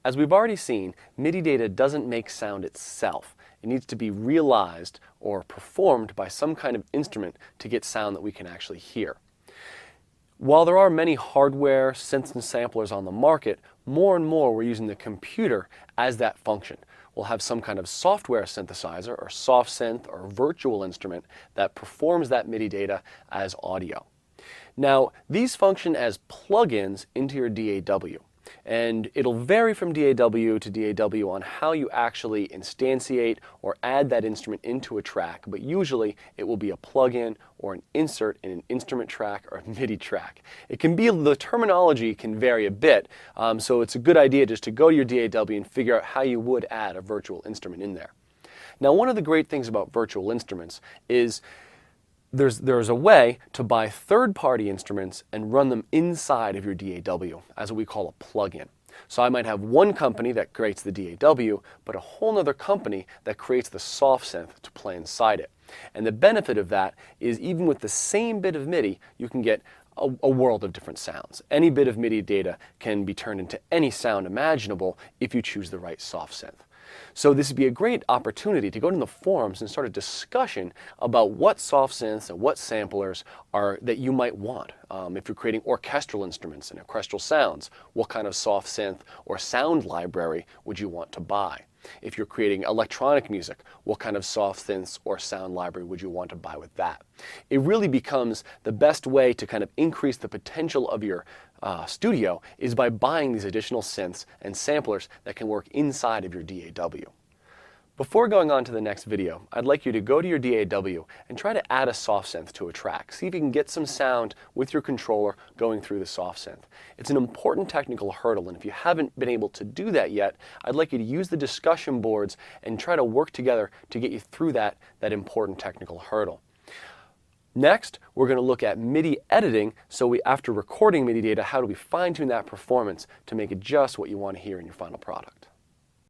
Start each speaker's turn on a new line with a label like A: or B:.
A: As we've already seen, MIDI data doesn't make sound itself. It needs to be realized or performed by some kind of instrument to get sound that we can actually hear. While there are many hardware synths and samplers on the market, more and more we're using the computer as that function. We'll have some kind of software synthesizer or soft synth or virtual instrument that performs that MIDI data as audio. Now, these function as plugins into your DAW. And it'll vary from DAW to DAW on how you actually instantiate or add that instrument into a track, but usually it will be a plug-in or an insert in an instrument track or a MIDI track. The terminology can vary a bit, so it's a good idea just to go to your DAW and figure out how you would add a virtual instrument in there. Now, one of the great things about virtual instruments is there's a way to buy third-party instruments and run them inside of your DAW as what we call a plug-in. So I might have one company that creates the DAW, but a whole other company that creates the soft synth to play inside it. And the benefit of that is even with the same bit of MIDI, you can get a world of different sounds. Any bit of MIDI data can be turned into any sound imaginable if you choose the right soft synth. So this would be a great opportunity to go to the forums and start a discussion about what soft synths and what samplers are that you might want. If you're creating orchestral instruments and orchestral sounds, what kind of soft synth or sound library would you want to buy? If you're creating electronic music, what kind of soft synths or sound library would you want to buy with that? It really becomes the best way to kind of increase the potential of your studio is by buying these additional synths and samplers that can work inside of your DAW. Before going on to the next video, I'd like you to go to your DAW and try to add a soft synth to a track. See if you can get some sound with your controller going through the soft synth. It's an important technical hurdle, and if you haven't been able to do that yet, I'd like you to use the discussion boards and try to work together to get you through that important technical hurdle. Next, we're going to look at MIDI editing, so after recording MIDI data, how do we fine-tune that performance to make it just what you want to hear in your final product.